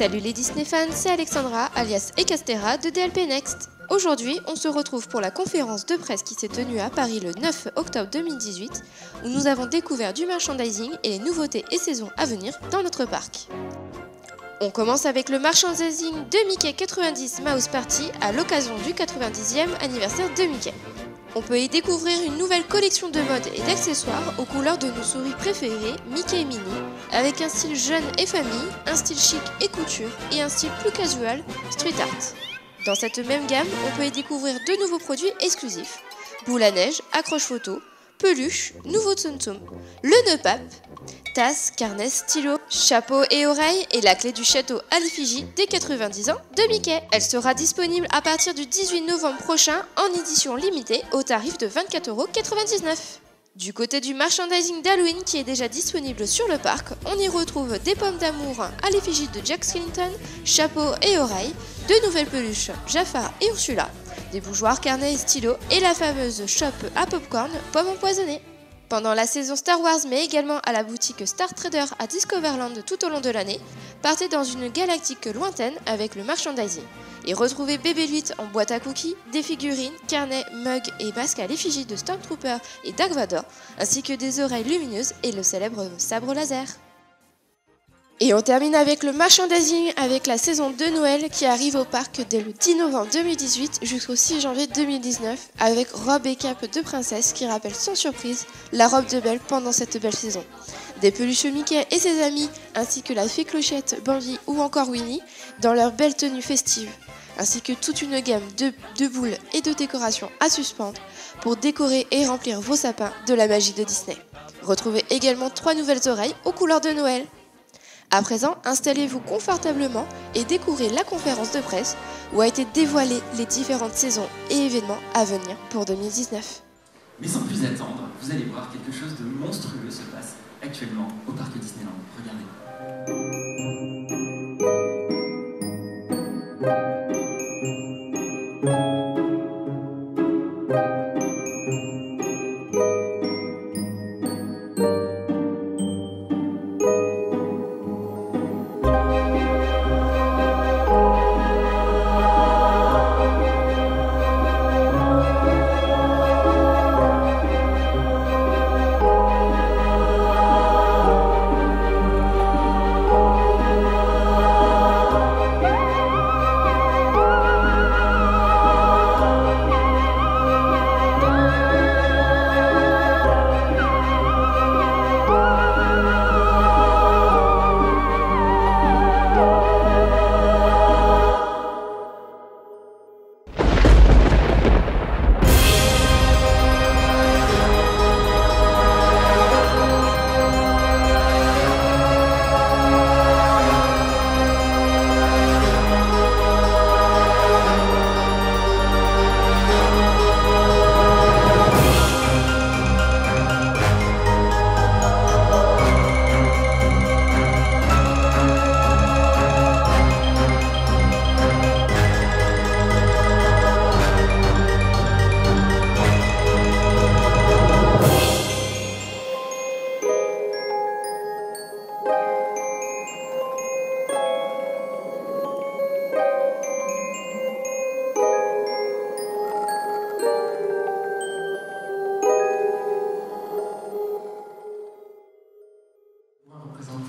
Salut les Disney fans, c'est Alexandra, alias Ecastera de DLP Next. Aujourd'hui, on se retrouve pour la conférence de presse qui s'est tenue à Paris le 9 octobre 2018, où nous avons découvert du merchandising et les nouveautés et saisons à venir dans notre parc. On commence avec le merchandising de Mickey 90 Mouse Party à l'occasion du 90e anniversaire de Mickey. On peut y découvrir une nouvelle collection de mode et d'accessoires aux couleurs de nos souris préférées, Mickey et Minnie, avec un style jeune et famille, un style chic et couture et un style plus casual, street art. Dans cette même gamme, on peut y découvrir de nouveaux produits exclusifs, boules à neige, accroche photo, peluches, nouveaux Tsum Tsum, le nœud pape, tasses, carnets, stylos, chapeaux et oreilles et la clé du château à l'effigie des 90 ans de Mickey. Elle sera disponible à partir du 18 novembre prochain en édition limitée au tarif de 24,99 €. Du côté du merchandising d'Halloween qui est déjà disponible sur le parc, on y retrouve des pommes d'amour à l'effigie de Jack Skellington, chapeaux et oreilles, de nouvelles peluches Jafar et Ursula, des bougeoirs, carnets et stylos et la fameuse chope à popcorn pomme empoisonnée. Pendant la saison Star Wars, mais également à la boutique Star Trader à Discoverland tout au long de l'année, partez dans une galactique lointaine avec le merchandising. Et retrouvez Bébé 8 en boîte à cookies, des figurines, carnets, mugs et masques à l'effigie de Stormtrooper et Dark Vador, ainsi que des oreilles lumineuses et le célèbre sabre laser. Et on termine avec le merchandising avec la saison de Noël qui arrive au parc dès le 10 novembre 2018 jusqu'au 6 janvier 2019 avec robe et cape de princesse qui rappelle sans surprise la robe de Belle pendant cette belle saison. Des peluches Mickey et ses amis ainsi que la fée Clochette, Bambi ou encore Winnie dans leur belle tenue festive, ainsi que toute une gamme de boules et de décorations à suspendre pour décorer et remplir vos sapins de la magie de Disney. Retrouvez également 3 nouvelles oreilles aux couleurs de Noël. À présent, installez-vous confortablement et découvrez la conférence de presse où a été dévoilées les différentes saisons et événements à venir pour 2019. Mais sans plus attendre, vous allez voir quelque chose de monstrueux se passe actuellement au parc Disneyland. Regardez.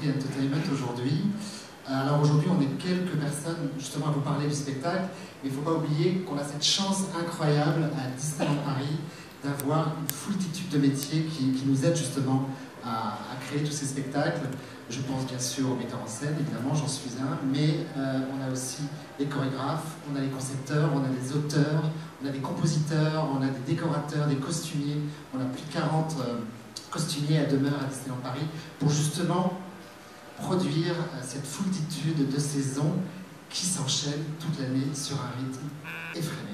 Entertainment aujourd'hui. Alors aujourd'hui, on est quelques personnes justement à vous parler du spectacle, mais il ne faut pas oublier qu'on a cette chance incroyable à Disneyland Paris d'avoir une foultitude de métiers qui nous aident justement à créer tous ces spectacles. Je pense bien sûr aux metteurs en scène, évidemment, j'en suis un, mais on a aussi les chorégraphes, on a les concepteurs, on a les auteurs, on a des compositeurs, on a des décorateurs, des costumiers, on a plus de 40 costumiers à demeure à Disneyland Paris pour justement produire cette foultitude de saisons qui s'enchaînent toute l'année sur un rythme effréné.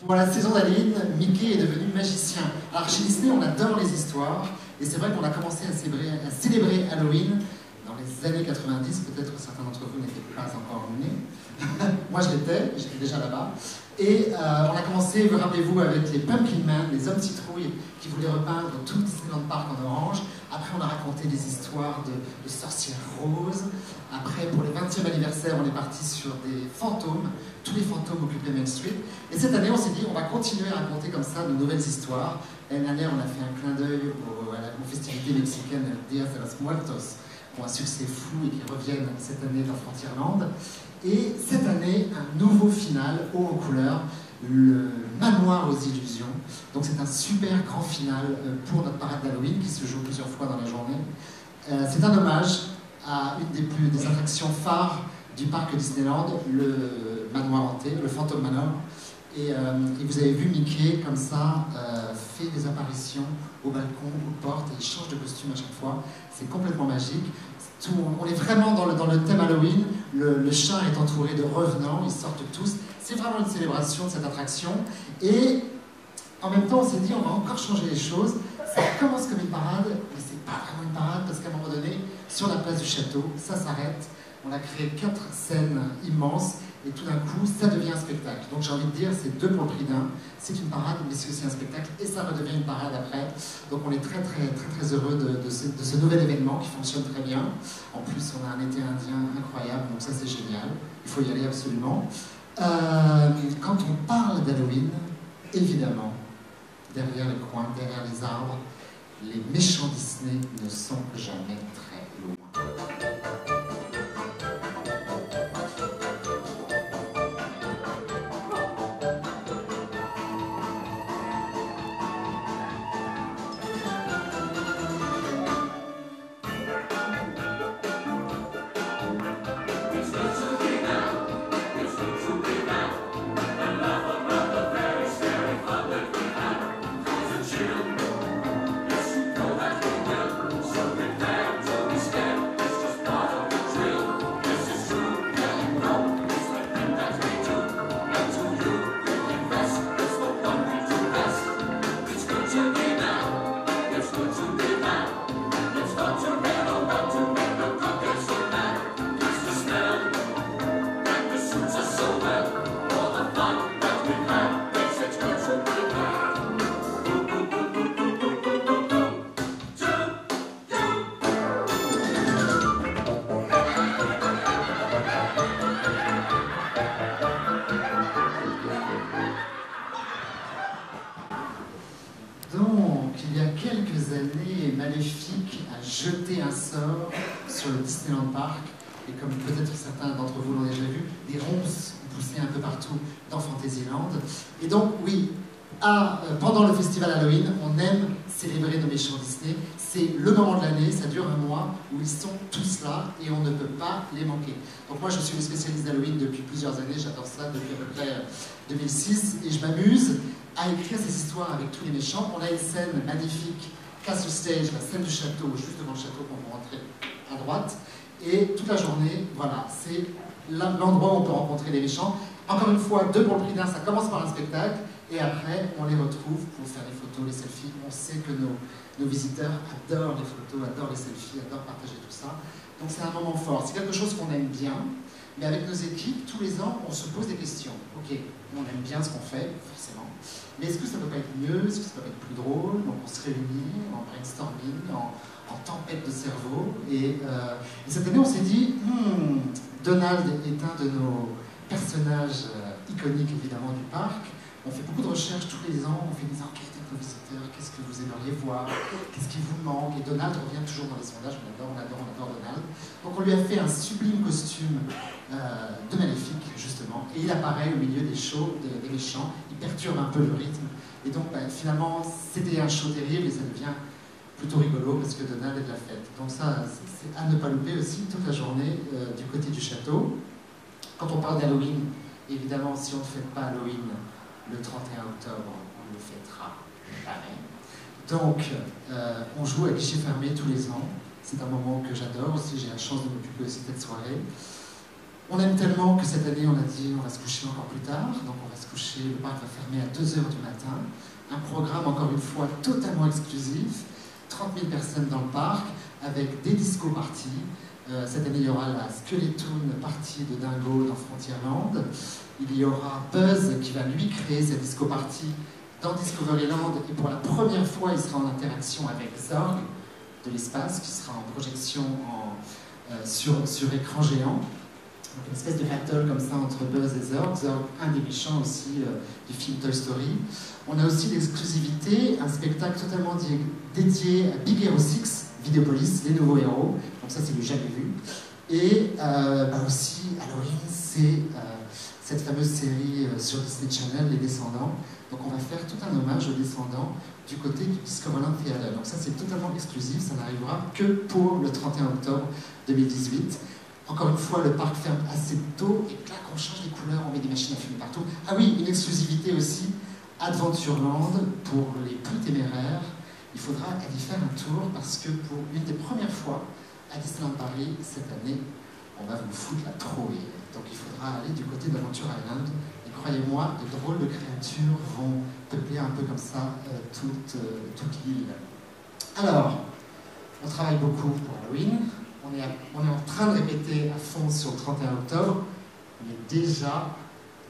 Pour la saison d'Halloween, Mickey est devenu magicien. Alors chez Disney, on adore les histoires, et c'est vrai qu'on a commencé à célébrer Halloween dans les années 90, peut-être que certains d'entre vous n'étaient pas encore nés. Moi je l'étais, j'étais déjà là-bas. Et on a commencé, rappelez-vous, avec les Pumpkin Man, les hommes citrouilles qui voulaient repeindre tout Disneyland Park en orange. Après, on a raconté des histoires de sorcières roses. Après, pour le 20e anniversaire, on est parti sur des fantômes. Tous les fantômes occupaient Main Street. Et cette année, on s'est dit, on va continuer à raconter comme ça de nouvelles histoires. L'année dernière, on a fait un clin d'œil aux festivités mexicaines Dia de los Muertos, qui ont un succès fou et qui reviennent cette année dans Frontierland. Et cette année, un nouveau final haut en couleur, le Manoir aux Illusions. Donc c'est un super grand final pour notre parade d'Halloween qui se joue plusieurs fois dans la journée. C'est un hommage à une des attractions phares du parc Disneyland, le Manoir hanté, le Phantom Manor. Et vous avez vu Mickey comme ça fait des apparitions au balcon, aux portes, et il change de costume à chaque fois. C'est complètement magique. On est vraiment dans le thème Halloween. Le chat est entouré de revenants, ils sortent tous. C'est vraiment une célébration de cette attraction. Et en même temps, on s'est dit, on va encore changer les choses. Ça commence comme une parade, mais c'est pas vraiment une parade parce qu'à un moment donné, sur la place du château, ça s'arrête. On a créé 4 scènes immenses et tout d'un coup, ça devient un spectacle. Donc j'ai envie de dire, c'est 2 pour le prix d'un. C'est une parade, mais c'est aussi un spectacle et ça redevient une parade après. Donc on est très heureux de ce nouvel événement qui fonctionne très bien. En plus, on a un été indien incroyable, donc ça c'est génial. Il faut y aller absolument. Quand on parle d'Halloween, évidemment, derrière les coins, derrière les arbres, les méchants Disney ne sont jamais très loin. Donc, il y a quelques années, Maléfique a jeté un sort sur le Disneyland Park, et comme peut-être certains d'entre vous l'ont déjà vu, des ronces ont poussé un peu partout dans Fantasyland. Et donc, oui, pendant le festival Halloween, on aime célébrer nos méchants Disney. C'est le moment de l'année, ça dure un mois, où ils sont tous là, et on ne peut pas les manquer. Donc moi, je suis le spécialiste d'Halloween depuis plusieurs années, j'adore ça depuis à peu près 2006, et je m'amuse à écrire ces histoires avec tous les méchants. On a une scène magnifique, Castle Stage, la scène du château, juste devant le château quand vous rentrez à droite. Et toute la journée, voilà, c'est l'endroit où on peut rencontrer les méchants. Encore une fois, 2 pour le prix d'un, ça commence par un spectacle, et après, on les retrouve pour faire les photos, les selfies. On sait que nos visiteurs adorent les photos, adorent les selfies, adorent partager tout ça. Donc c'est un moment fort, c'est quelque chose qu'on aime bien. Mais avec nos équipes, tous les ans, on se pose des questions. Ok, on aime bien ce qu'on fait, forcément. Mais est-ce que ça ne peut pas être mieux? Est-ce que ça peut pas être plus drôle? Donc on se réunit en brainstorming, en tempête de cerveau. Et cette année, on s'est dit, Donald est un de nos personnages iconiques, évidemment, du parc. On fait beaucoup de recherches tous les ans, on fait des enquêtes avec nos visiteurs, qu'est-ce que vous aimeriez voir, qu'est-ce qui vous manque, et Donald revient toujours dans les sondages, on adore Donald. Donc on lui a fait un sublime costume de Maléfique, justement, et il apparaît au milieu des shows, des méchants, il perturbe un peu le rythme, et donc finalement c'était un show terrible, et ça devient plutôt rigolo, parce que Donald est de la fête. Donc ça, c'est à ne pas louper aussi toute la journée du côté du château. Quand on parle d'Halloween, évidemment, si on ne fête pas Halloween, le 31 octobre, on le fêtera jamais. Donc, on joue à guichet fermé tous les ans. C'est un moment que j'adore aussi, j'ai la chance de m'occuper aussi de cette soirée. On aime tellement que cette année, on a dit on va se coucher encore plus tard. Donc on va se coucher, le parc va fermer à 2 h du matin. Un programme, encore une fois, totalement exclusif. 30 000 personnes dans le parc, avec des disco-parties. Cette année, il y aura la Skeleton Party de Dingo dans Frontierland. Il y aura Buzz qui va lui créer cette disco-party dans Discoveryland. Et pour la première fois, il sera en interaction avec Zorg de l'espace, qui sera en projection sur écran géant. Donc une espèce de battle comme ça entre Buzz et Zorg. Zorg, un des méchants aussi du film Toy Story. On a aussi l'exclusivité, un spectacle totalement dédié à Big Hero 6, Videopolis, les nouveaux héros. Donc ça, c'est du jamais vu. Et aussi, Halloween, c'est cette fameuse série sur Disney Channel, Les Descendants. Donc on va faire tout un hommage aux descendants du côté du Discoveryland Theater. Donc ça, c'est totalement exclusif, ça n'arrivera que pour le 31 octobre 2018. Encore une fois, le parc ferme assez tôt et clac, on change les couleurs, on met des machines à fumer partout. Ah oui, une exclusivité aussi, Adventureland, pour les plus téméraires. Il faudra aller faire un tour parce que pour une des premières fois à Disneyland Paris cette année, on va vous foutre la trouille. Donc il faudra aller du côté d'Adventure Island. Et croyez-moi, de drôles de créatures vont peupler un peu comme ça toute l'île. Alors, on travaille beaucoup pour Halloween. On est en train de répéter à fond sur le 31 octobre, mais déjà,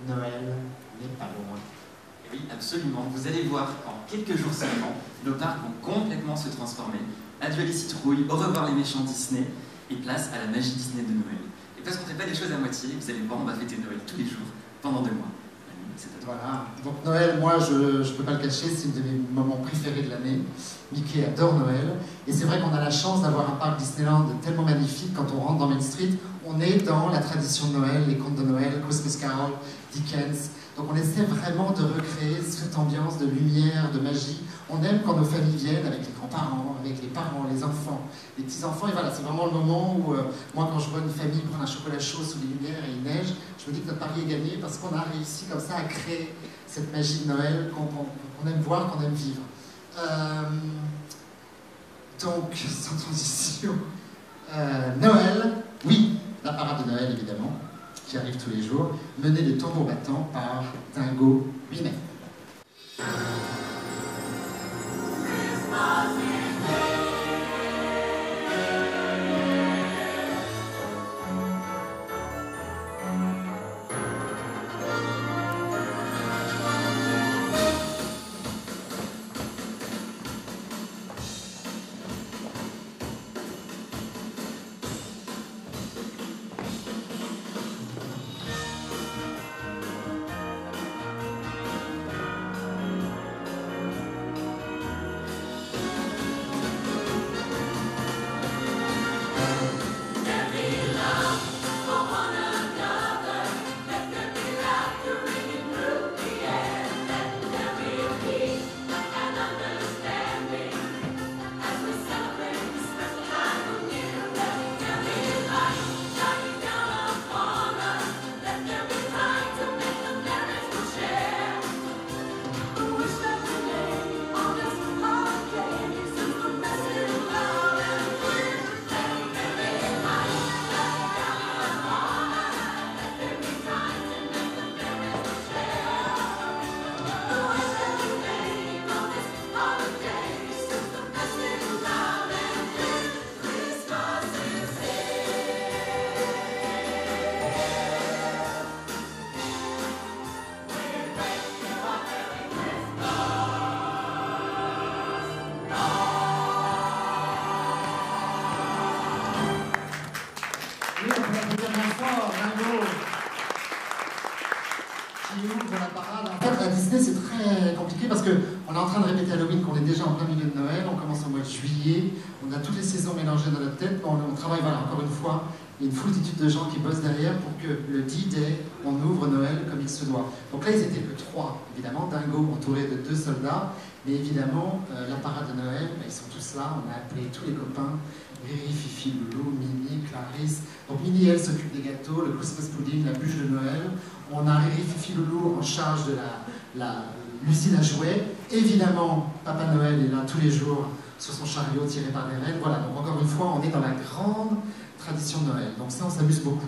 Noël n'est pas loin. Oui, absolument. Vous allez voir en quelques jours seulement, nos parcs vont complètement se transformer. Adieu les citrouilles, au revoir les méchants Disney, et place à la magie Disney de Noël. Et parce qu'on ne fait pas les choses à moitié, vous allez voir, on va fêter Noël tous les jours, pendant 2 mois. Voilà, donc Noël, moi je ne peux pas le cacher, c'est une de mes moments préférés de l'année. Mickey adore Noël, et c'est vrai qu'on a la chance d'avoir un parc Disneyland tellement magnifique. Quand on rentre dans Main Street, on est dans la tradition de Noël, les contes de Noël, Christmas Carol, Dickens. Donc on essaie vraiment de recréer cette ambiance de lumière, de magie. On aime quand nos familles viennent avec les grands-parents, avec les parents, les enfants, les petits-enfants. Et voilà, c'est vraiment le moment où, moi quand je vois une famille prendre un chocolat chaud sous les lumières et il neige, je me dis que notre pari est gagné parce qu'on a réussi comme ça à créer cette magie de Noël qu'on aime voir, qu'on aime vivre. Donc, sans transition, Noël, oui, la parade de Noël évidemment, qui arrive tous les jours, menée de tambour battant par Dingo lui-même. C'est très compliqué parce qu'on est en train de répéter Halloween, qu'on est déjà en plein milieu de Noël, on commence au mois de juillet, on a toutes les saisons mélangées dans notre tête, on travaille, voilà, encore une fois, il y a une foultitude de gens qui bossent derrière pour que le D-Day, on ouvre Noël comme il se doit. Donc là, ils étaient que 3, évidemment, Dingo entouré de 2 soldats, mais évidemment, la parade de Noël, ils sont tous là, on a appelé tous les copains, Riri, Fifi, Loulou, Mini, Clarisse. Donc Mini, elle s'occupe des gâteaux, le Christmas pudding, la bûche de Noël. On a Riri, Fifi, Loulou en charge de l'usine à jouets. Évidemment, Papa Noël est là tous les jours sur son chariot tiré par des rennes. Voilà, donc encore une fois, on est dans la grande tradition de Noël. Donc ça, on s'amuse beaucoup.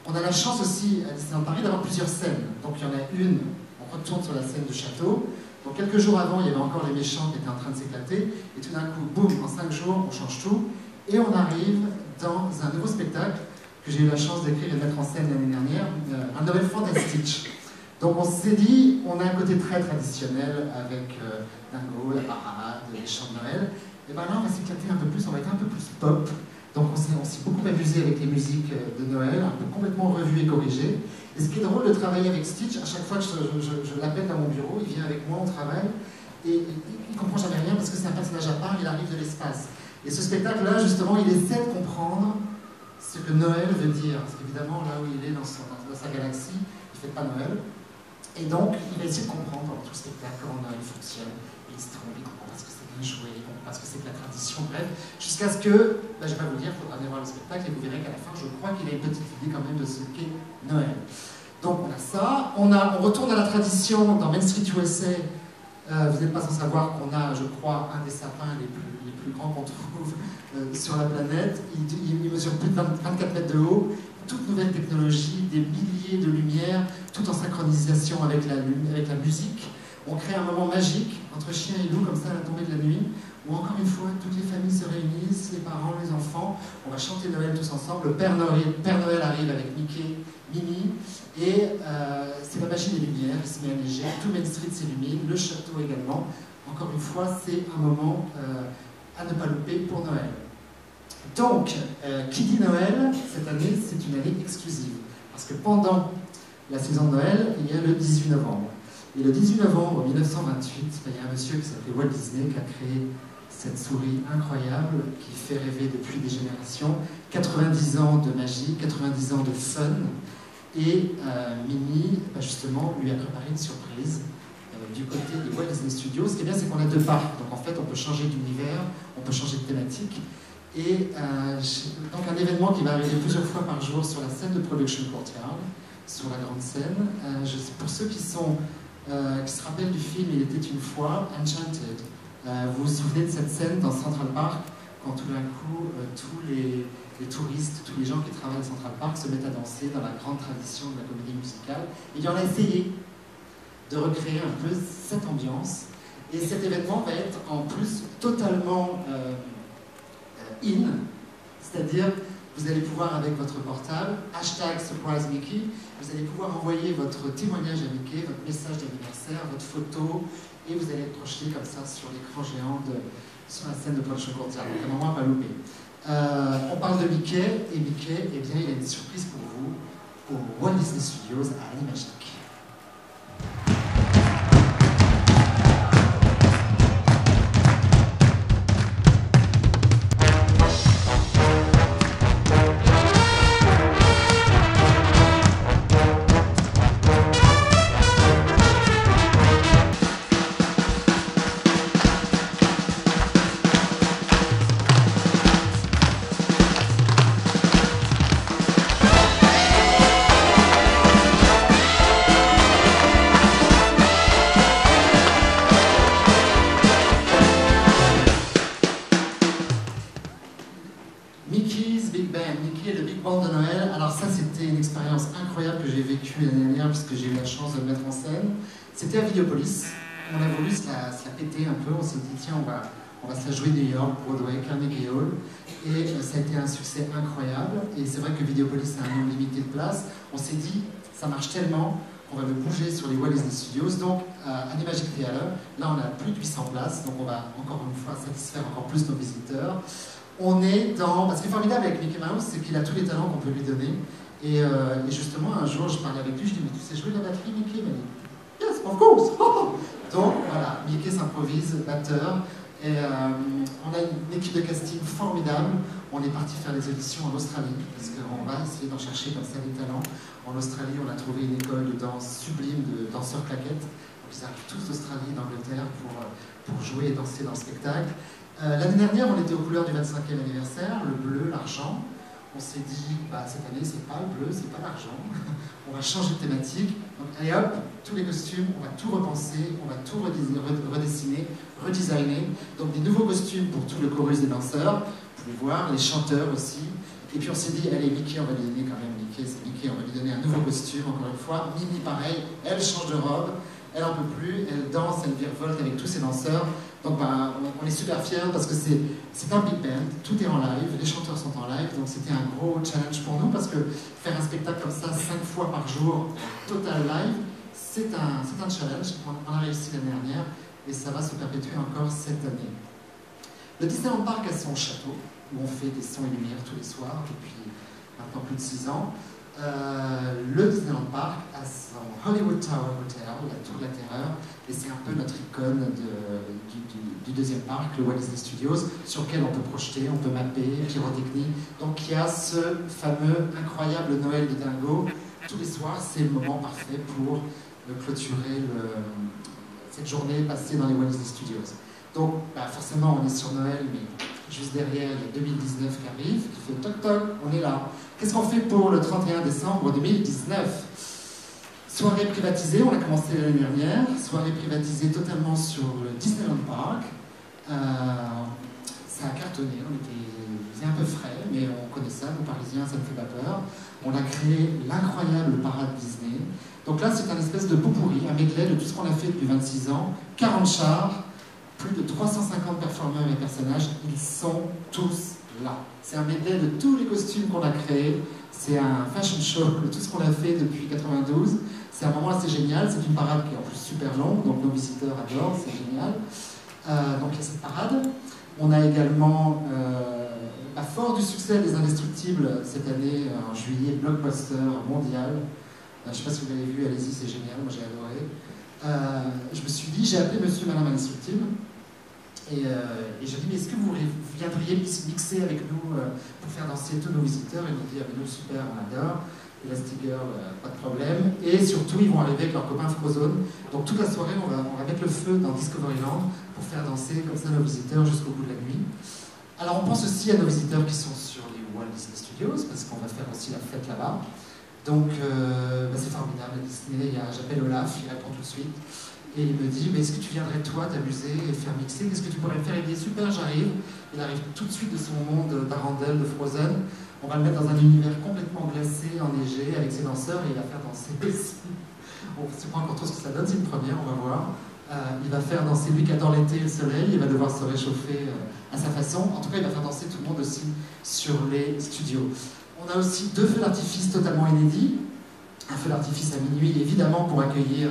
On a la chance aussi à Disneyland Paris d'avoir plusieurs scènes. Donc il y en a une, on retourne sur la scène du château. Donc quelques jours avant, il y avait encore les méchants qui étaient en train de s'éclater. Et tout d'un coup, boum, en 5 jours, on change tout. Et on arrive dans un nouveau spectacle que j'ai eu la chance d'écrire et de mettre en scène l'année dernière, un Noël fantastique. Donc on s'est dit, on a un côté très traditionnel avec Dingo, la parade, les chants de Noël. Et bien là, on va s'éclater un peu plus, on va être un peu plus pop. Donc on s'est beaucoup amusé avec les musiques de Noël, un peu complètement revues et corrigées. Et ce qui est drôle de travailler avec Stitch, à chaque fois que je l'appelle dans mon bureau, il vient avec moi, on travaille, et il ne comprend jamais rien parce que c'est un personnage à part, il arrive de l'espace. Et ce spectacle-là, justement, il essaie de comprendre ce que Noël veut dire. Parce qu'évidemment, là où il est dans sa galaxie, il ne fait pas Noël. Et donc, il va essayer de comprendre pendant tout le spectacle comment Noël fonctionne. Et il se trompe, il comprend parce que c'est bien joué, il comprend parce que c'est de la tradition, bref. Jusqu'à ce que, je ne vais pas vous dire, il faudra aller voir le spectacle et vous verrez qu'à la fin, je crois qu'il a une petite idée quand même de ce qu'est Noël. Donc, on a ça. On retourne à la tradition dans Main Street USA. Vous n'êtes pas sans savoir qu'on a, je crois, un des sapins les plus grands qu'on trouve sur la planète. Il mesure plus de 24 mètres de haut. Toute nouvelle technologie, des milliers de lumières, tout en synchronisation avec la musique. On crée un moment magique entre chien et loup, comme ça, à la tombée de la nuit, où encore une fois, toutes les familles se réunissent, les parents, les enfants. On va chanter Noël tous ensemble. Le Père Noël arrive avec Mickey, Minnie, et c'est la magie des lumières, il se met à neiger, tout Main Street s'illumine, le château également. Encore une fois, c'est un moment à ne pas louper pour Noël. Donc, qui dit Noël, cette année, c'est une année exclusive. Parce que pendant la saison de Noël, il y a le 18 novembre. Et le 18 novembre 1928, il y a un monsieur qui s'appelait Walt Disney qui a créé cette souris incroyable qui fait rêver depuis des générations. 90 ans de magie, 90 ans de fun. Et Minnie, justement, lui a préparé une surprise du côté de Walt Disney Studios. Ce qui est bien, c'est qu'on a 2 parcs. Donc en fait, on peut changer d'univers, on peut changer de thématique. Et donc un événement qui va arriver plusieurs fois par jour sur la scène de Production Courtyard, sur la grande scène. Pour ceux qui se rappellent du film Il était une fois, Enchanted, vous vous souvenez de cette scène dans Central Park, quand tout d'un coup, tous les touristes, tous les gens qui travaillent à Central Park se mettent à danser dans la grande tradition de la comédie musicale. Et il y en a essayé de recréer un peu cette ambiance. Et cet événement va être en plus totalement c'est-à-dire vous allez pouvoir avec votre portable, #SurpriseMickey, vous allez pouvoir envoyer votre témoignage à Mickey, votre message d'anniversaire, votre photo, et vous allez être projeté comme ça sur l'écran géant sur la scène de Production Courtyard. Donc un moment à pas louper. On parle de Mickey, et Mickey, eh bien, il a une surprise pour vous au Walt Disney Studios à Animagic. Que j'ai eu la chance de le mettre en scène. C'était à Videopolis. On a voulu se la péter un peu. On s'est dit, tiens, on va se la jouer New York, Broadway, Carnegie Hall. Et ça a été un succès incroyable. Et c'est vrai que Videopolis a un nombre limité de places. On s'est dit, ça marche tellement qu'on va le bouger sur les Walt Disney Studios. Donc, à Animagic Theater, là, on a plus de 800 places. Donc, on va encore une fois satisfaire encore plus nos visiteurs. On est dans... Ce qui est formidable avec Mickey Mouse, c'est qu'il a tous les talents qu'on peut lui donner. Et justement, un jour, je parlais avec lui, je lui ai dit, mais tu sais jouer de la batterie, Mickey? Il m'a dit, yes, of course. Donc voilà, Mickey s'improvise, batteur. Et on a une équipe de casting formidable. On est parti faire des auditions en Australie, parce qu'on va essayer d'en chercher comme ça des talents. En Australie, on a trouvé une école de danse sublime de danseurs claquettes. Donc ils arrivent tous d'Australie et d'Angleterre pour jouer et danser dans le spectacle. L'année dernière, on était aux couleurs du 25e anniversaire, le bleu, l'argent. On s'est dit, cette année, c'est pas le bleu, c'est pas l'argent. On va changer de thématique. Donc, allez hop, tous les costumes, on va tout repenser, on va tout redessiner, redesigner. Donc, des nouveaux costumes pour tout le chorus des danseurs. Vous pouvez voir, les chanteurs aussi. Et puis on s'est dit, allez, Mickey, on va lui donner quand même, Mickey, c'est Mickey, on va lui donner un nouveau costume, encore une fois. Minnie, pareil, elle change de robe, elle en peut plus, elle danse, elle virevolte avec tous ses danseurs. Donc on est super fiers parce que c'est un big band, tout est en live, les chanteurs sont en live, donc c'était un gros challenge pour nous parce que faire un spectacle comme ça 5 fois par jour, total live, c'est un challenge. On a réussi l'année dernière et ça va se perpétuer encore cette année. Le Disneyland Park a son château où on fait des sons et lumières tous les soirs depuis maintenant plus de 6 ans. Le Disneyland Park a son Hollywood Tower Hotel, la Tour de la Terreur, et c'est un peu notre icône du deuxième parc, le Walt Disney Studios, sur lequel on peut projeter, on peut mapper, pyrotechnie. Donc il y a ce fameux incroyable Noël de Dingo. Tous les soirs, c'est le moment parfait pour clôturer cette journée passée dans les Walt Disney Studios. Donc forcément, on est sur Noël, mais juste derrière, il y a 2019 qui arrive, qui fait toc toc, on est là. Qu'est-ce qu'on fait pour le 31 décembre 2019? Soirée privatisée, on a commencé l'année dernière, soirée privatisée totalement sur le Disneyland Park. Ça a cartonné, on était un peu frais, mais on connaît ça, nous Parisiens, ça ne fait pas peur. On a créé l'incroyable parade Disney. Donc là, c'est un espèce de pot pourri, un medley de tout ce qu'on a fait depuis 26 ans, 40 chars, plus de 350 performeurs et personnages, ils sont tous là. C'est un medley de tous les costumes qu'on a créés, c'est un fashion show de tout ce qu'on a fait depuis 92. C'est un moment assez génial, c'est une parade qui est en plus super longue, donc nos visiteurs adorent, c'est génial. Donc il y a cette parade. On a également, fort du succès des Indestructibles cette année, en juillet, blockbuster mondial. Je ne sais pas si vous l'avez vu, allez-y, c'est génial, moi j'ai adoré. Je me suis dit, j'ai appelé Monsieur et Madame Indestructible, et j'ai dit, mais est-ce que vous viendriez mixer avec nous pour faire danser tous nos visiteurs? Ils m'ont dit, ah mais nous super, on adore. Elastigirl, pas de problème. Et surtout, ils vont arriver avec leurs copains Frozone. Donc toute la soirée, on va mettre le feu dans Discoveryland pour faire danser comme ça nos visiteurs jusqu'au bout de la nuit. Alors on pense aussi à nos visiteurs qui sont sur les Walt Disney Studios, parce qu'on va faire aussi la fête là-bas. Donc c'est formidable à Disney. J'appelle Olaf, il répond tout de suite. Et il me dit, mais est-ce que tu viendrais toi t'amuser et faire mixer? Qu'est-ce que tu pourrais me faire? Il dit, super, j'arrive. Il arrive tout de suite de son monde d'Arendelle, de Frozen. On va le mettre dans un univers complètement glacé, enneigé, avec ses danseurs, et il va faire danser aussi. On ne sait pas encore trop ce que ça donne, c'est une première, on va voir. Il va faire danser, lui qui adore l'été et le soleil, il va devoir se réchauffer à sa façon. En tout cas, il va faire danser tout le monde aussi sur les studios. On a aussi 2 feux d'artifice totalement inédits. Un feu d'artifice à minuit, évidemment, pour accueillir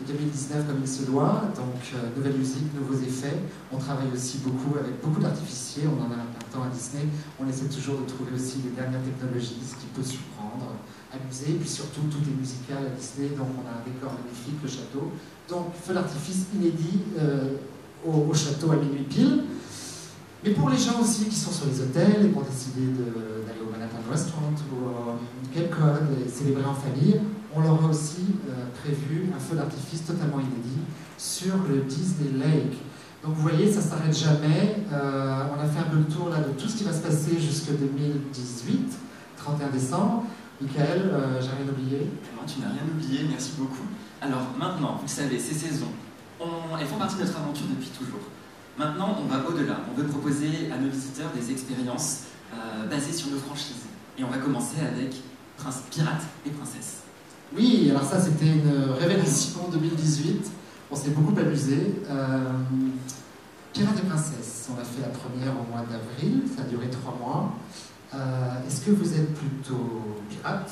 2019 comme il se doit, donc nouvelle musique, nouveaux effets. On travaille aussi beaucoup avec beaucoup d'artificiers, on en a un temps à Disney. On essaie toujours de trouver aussi les dernières technologies, ce qui peut surprendre, amuser, et puis surtout tout est musical à Disney, donc on a un décor magnifique, le château. Donc feu d'artifice inédit au château à minuit pile. Mais pour les gens aussi qui sont sur les hôtels et qui ont décidé d'aller au Manhattan Restaurant ou Cape Cod et célébrer en famille, on leur a aussi prévu un feu d'artifice totalement inédit sur le Disney Lake. Donc vous voyez, ça ne s'arrête jamais. On a fait un peu le tour là, de tout ce qui va se passer jusqu'en 2018, 31 décembre. Michael, j'ai rien oublié? Non, tu n'as rien oublié, merci beaucoup. Alors maintenant, vous le savez, ces saisons, elles font partie de notre aventure depuis toujours. Maintenant, on va au-delà. On veut proposer à nos visiteurs des expériences basées sur nos franchises. Et on va commencer avec Pirates et Princesses. Oui, alors ça c'était une révélation 2018. On s'est beaucoup amusé. Pirates et Princesses, on a fait la première au mois d'avril, ça a duré 3 mois. Est-ce que vous êtes plutôt pirate?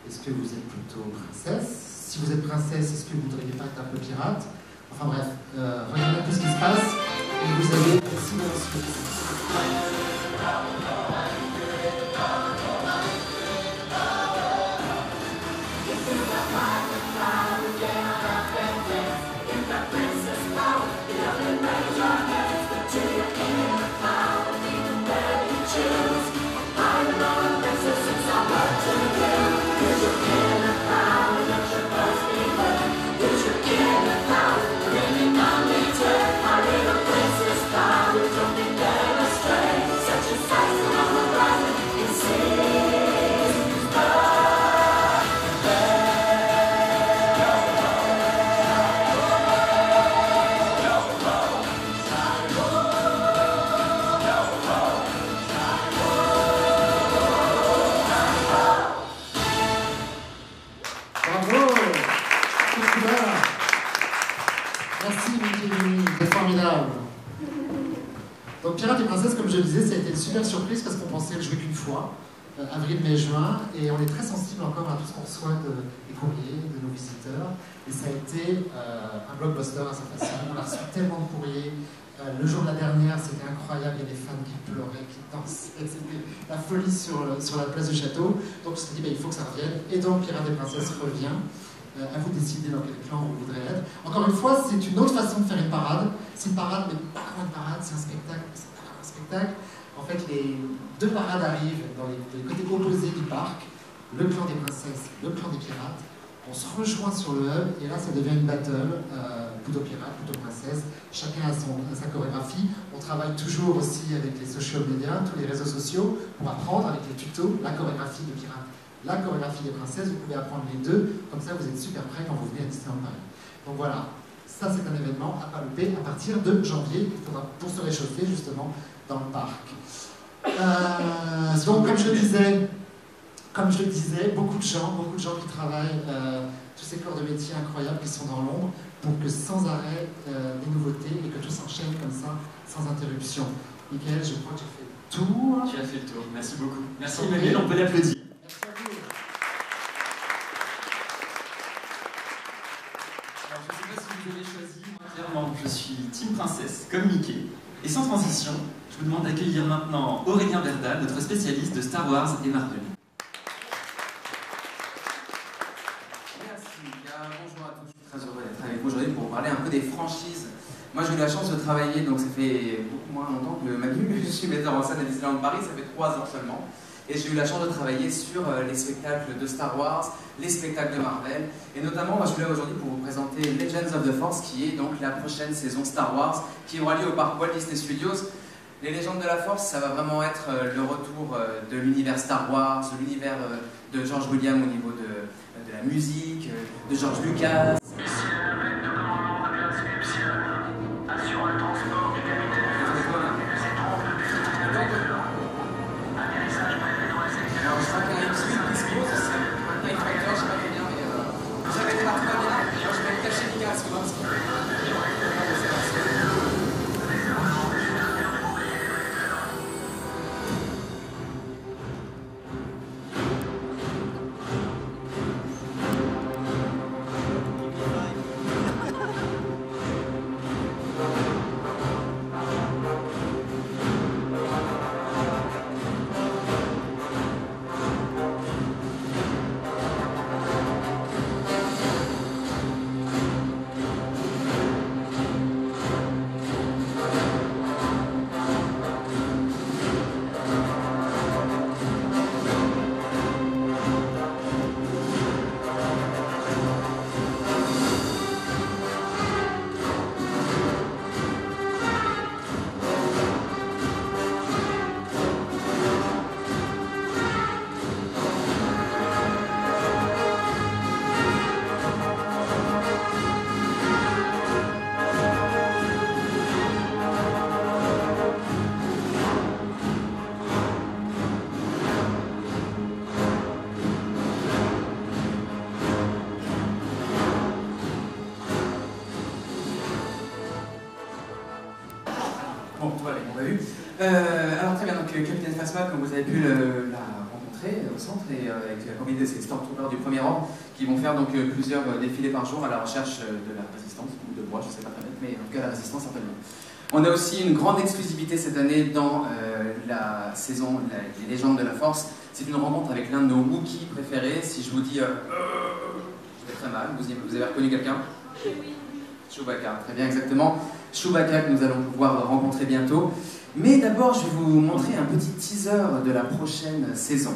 Est-ce que vous êtes plutôt princesse? Si vous êtes princesse, est-ce que vous ne voudriez pas être un peu pirate? Enfin bref, regardez un peu ce qui se passe. Et vous avez aussi Bravo. Merci Mickey, c'est formidable. Donc Pirates et Princesses, comme je le disais, ça a été une super surprise parce qu'on pensait le jouer qu'une fois, avril, mai, juin, et on est très sensible encore à tout ce qu'on reçoit des courriers, de nos visiteurs, et ça a été un blockbuster à sa façon. On a reçu tellement de courriers. Le jour de la dernière, c'était incroyable, il y a des fans qui pleuraient, qui dansaient, c'était la folie sur la place du château. Donc on s'est dit, il faut que ça revienne, et donc Pirates et Princesses revient. À vous de décider dans quel clan vous voudrez être. Encore une fois, c'est une autre façon de faire une parade. C'est une parade, mais pas vraiment une parade, c'est un spectacle. C'est pas vraiment un spectacle. En fait, les deux parades arrivent dans les côtés opposés du parc. Le clan des princesses, le clan des pirates. On se rejoint sur le hub, et là, ça devient une battle. Plutôt pirate, plutôt princesse. Chacun a sa chorégraphie. On travaille toujours aussi avec les social media, tous les réseaux sociaux, pour apprendre avec les tutos la chorégraphie de pirates. La chorégraphie des princesses, vous pouvez apprendre les deux, comme ça vous êtes super prêts quand vous venez à Disneyland Paris. Donc voilà, ça c'est un événement à pas louper à partir de janvier, il faudra pour se réchauffer justement dans le parc. Donc comme je le disais, beaucoup de gens qui travaillent, tous ces corps de métier incroyables qui sont dans l'ombre, pour que sans arrêt des nouveautés et que tout s'enchaîne comme ça, sans interruption. Michael, je crois que j'ai fait le tour. Tu as fait le tour, merci beaucoup. Merci Emmanuel, on peut l'applaudir. Vous avez choisi, moi clairement je suis team princesse comme Mickey, et sans transition, je vous demande d'accueillir maintenant Aurélien Verdal, notre spécialiste de Star Wars et Marvel. Merci, bonjour à tous, je suis très heureux d'être avec vous aujourd'hui pour vous parler un peu des franchises. Moi j'ai eu la chance de travailler, donc ça fait beaucoup moins longtemps que Manu, je suis metteur en scène à Disneyland Paris, ça fait 3 ans seulement. Et j'ai eu la chance de travailler sur les spectacles de Star Wars, les spectacles de Marvel. Et notamment, moi, je suis là aujourd'hui pour vous présenter Legends of the Force, qui est donc la prochaine saison Star Wars, qui aura lieu au parc Walt Disney Studios. Les Légendes de la Force, ça va vraiment être le retour de l'univers Star Wars, de l'univers de George Williams au niveau de la musique, de George Lucas. Bon, tout va bien, on l'a vu. Alors très bien, donc Capitaine Phasma, comme vous avez pu la rencontrer au centre, et avec la combinaison de ces Stormtroopers du premier ordre, qui vont faire donc plusieurs défilés par jour à la recherche de la résistance, ou de moi, je ne sais pas très bien, mais en tout cas la résistance certainement. On a aussi une grande exclusivité cette année dans la saison Les Légendes de la Force. C'est une rencontre avec l'un de nos Wookiees préférés. Si je vous dis... je vais très mal, vous avez reconnu quelqu'un? Oui. Chewbacca, très bien, exactement. Chewbacca que nous allons pouvoir rencontrer bientôt. Mais d'abord, je vais vous montrer un petit teaser de la prochaine saison.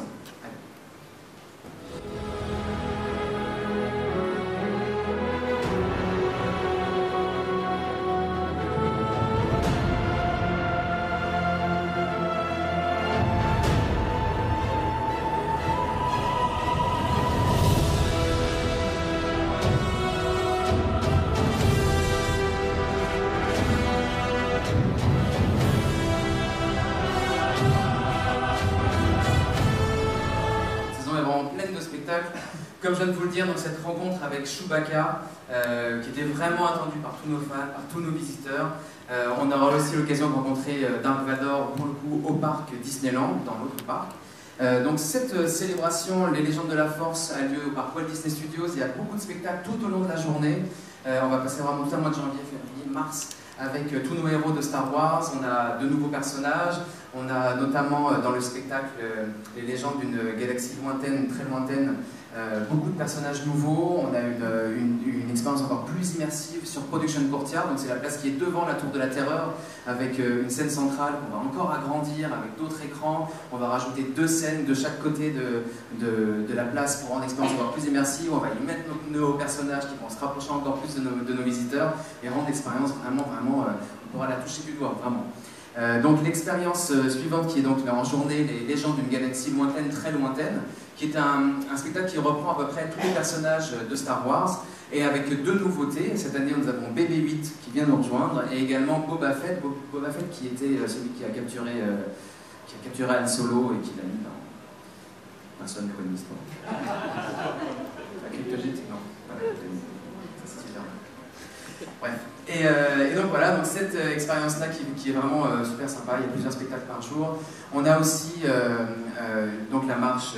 Comme je viens de vous le dire, donc cette rencontre avec Chewbacca, qui était vraiment attendue par tous nos fans, par tous nos visiteurs. On aura aussi l'occasion de rencontrer Dark Vador, pour le coup, au parc Disneyland, dans l'autre parc. Donc cette célébration, les légendes de la Force, a lieu au parc Walt Disney Studios. Il y a beaucoup de spectacles tout au long de la journée. On va passer vraiment tout le mois de janvier, février, mars, avec tous nos héros de Star Wars. On a de nouveaux personnages. On a notamment dans le spectacle les légendes d'une galaxie lointaine, très lointaine, beaucoup de personnages nouveaux. On a une expérience encore plus immersive sur Production Courtyard, donc c'est la place qui est devant la Tour de la Terreur, avec une scène centrale qu'on va encore agrandir avec d'autres écrans. On va rajouter 2 scènes de chaque côté de la place pour rendre l'expérience encore plus immersive. On va y mettre nos personnages qui vont se rapprocher encore plus de nos visiteurs et rendre l'expérience vraiment, on pourra la toucher du doigt, vraiment. Donc l'expérience suivante qui est donc en journée, les légendes d'une galaxie lointaine, très lointaine, qui est un spectacle qui reprend à peu près tous les personnages de Star Wars et avec 2 nouveautés. Cette année nous avons BB-8 qui vient nous rejoindre et également Boba Fett qui était celui qui a capturé Han Solo et qui l'a mis dans... Personne ne connaît l'histoire. La cryptogite, non. Ça c'est super. Bref. Et donc voilà, donc cette expérience-là qui est vraiment super sympa. Il y a plusieurs spectacles par jour. On a aussi donc la marche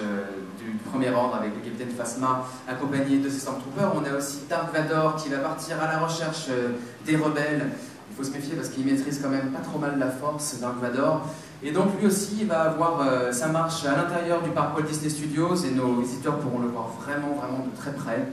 du premier ordre avec le capitaine Phasma accompagné de ses Stormtroopers. On a aussi Dark Vador qui va partir à la recherche des rebelles. Il faut se méfier parce qu'il maîtrise quand même pas trop mal la force, Dark Vador. Et donc lui aussi il va avoir sa marche à l'intérieur du parc Walt Disney Studios et nos visiteurs pourront le voir vraiment de très près.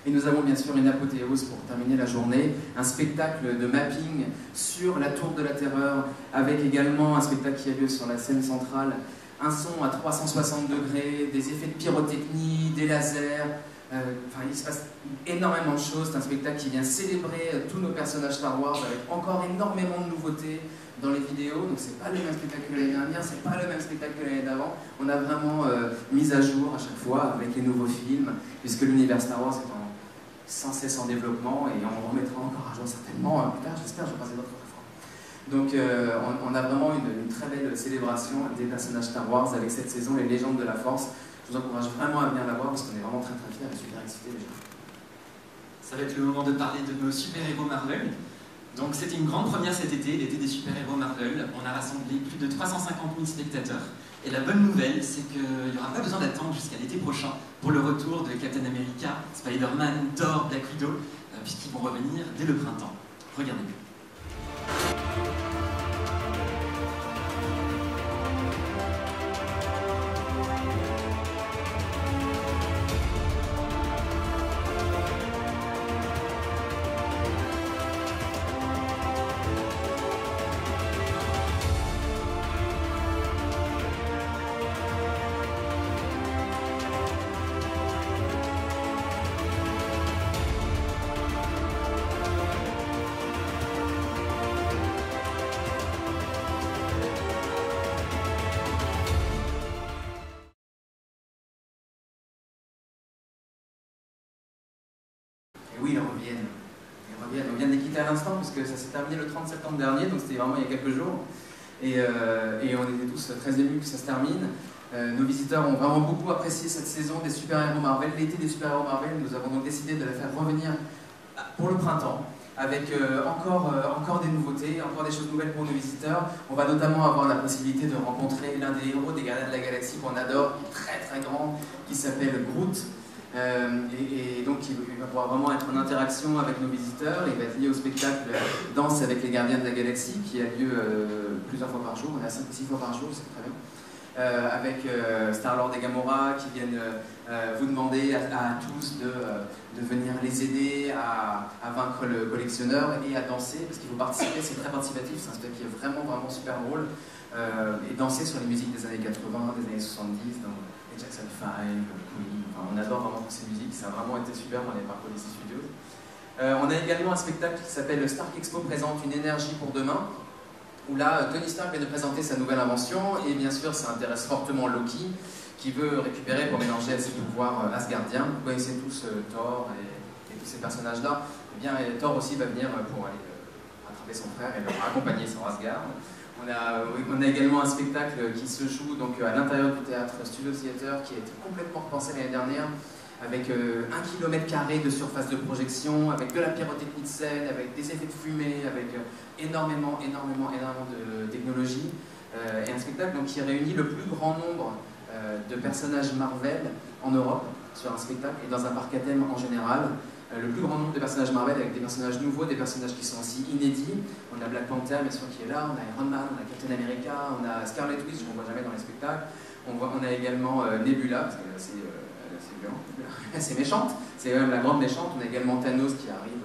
Et nous avons bien sûr une apothéose pour terminer la journée, un spectacle de mapping sur la Tour de la Terreur, avec également un spectacle qui a lieu sur la scène centrale, un son à 360 degrés, des effets de pyrotechnie, des lasers, enfin il se passe énormément de choses. C'est un spectacle qui vient célébrer tous nos personnages Star Wars avec encore énormément de nouveautés dans les vidéos. Donc c'est pas le même spectacle que l'année dernière, c'est pas le même spectacle que l'année d'avant. On a vraiment mis à jour à chaque fois avec les nouveaux films, puisque l'univers Star Wars est sans cesse en développement et on remettra encore un jour certainement plus tard, j'espère, je vais passer d'autres fois. Donc on a vraiment une très belle célébration des personnages Star Wars avec cette saison, les légendes de la Force. Je vous encourage vraiment à venir la voir parce qu'on est vraiment très fiers et super excités déjà. Ça va être le moment de parler de nos super-héros Marvel. Donc c'était une grande première cet été, l'été des super-héros Marvel. On a rassemblé plus de 350 000 spectateurs. Et la bonne nouvelle, c'est qu'il n'y aura pas besoin d'attendre jusqu'à l'été prochain pour le retour de Captain America, Spider-Man, Thor, Black Widow, puisqu'ils vont revenir dès le printemps. Regardez. Oui, ils reviennent. On vient de les quitter à l'instant parce que ça s'est terminé le 30 septembre dernier, donc c'était vraiment il y a quelques jours. Et on était tous très émus que ça se termine. Nos visiteurs ont vraiment beaucoup apprécié cette saison des super-héros Marvel, l'été des super-héros Marvel. Nous avons donc décidé de la faire revenir pour le printemps, avec encore des nouveautés, encore des choses nouvelles pour nos visiteurs. On va notamment avoir la possibilité de rencontrer l'un des héros des Gardiens de la Galaxie qu'on adore, qui est très grand, qui s'appelle Groot. Et donc il va pouvoir vraiment être en interaction avec nos visiteurs. Il va être lié au spectacle Danse avec les Gardiens de la Galaxie qui a lieu plusieurs fois par jour, on est à 5 ou 6 fois par jour, c'est très bien. Avec Star-Lord et Gamora qui viennent vous demander à tous de venir les aider à vaincre le collectionneur et à danser, parce qu'il faut participer, c'est très participatif, c'est un spectacle qui est vraiment super drôle. Et danser sur les musiques des années 80, des années 70, dans les Jackson 5, Queen, enfin, on adore vraiment toutes ces musiques, ça a vraiment été super dans les parcs Disney Studios. On a également un spectacle qui s'appelle le Stark Expo présente une énergie pour demain, où là, Tony Stark vient de présenter sa nouvelle invention, et bien sûr, ça intéresse fortement Loki, qui veut récupérer pour mélanger à ses pouvoirs asgardiens. Vous connaissez tous Thor et tous ces personnages-là. Eh bien, Thor aussi va venir pour aller rattraper son frère et le accompagner sur Asgard. On a également un spectacle qui se joue donc, à l'intérieur du théâtre Studio Theater, qui a été complètement repensé l'année dernière, avec 1 km² de surface de projection, avec de la pyrotechnie de scène, avec des effets de fumée, avec énormément de technologie. Et un spectacle donc, qui réunit le plus grand nombre de personnages Marvel en Europe sur un spectacle et dans un parc à thème en général. Le plus grand nombre de personnages Marvel avec des personnages nouveaux, des personnages qui sont aussi inédits. On a Black Panther, bien sûr, qui est là, on a Iron Man, on a Captain America, on a Scarlet Witch, qu'on ne voit jamais dans les spectacles. On a également Nebula, parce qu'elle est assez violente, assez méchante, c'est quand même la grande méchante. On a également Thanos qui arrive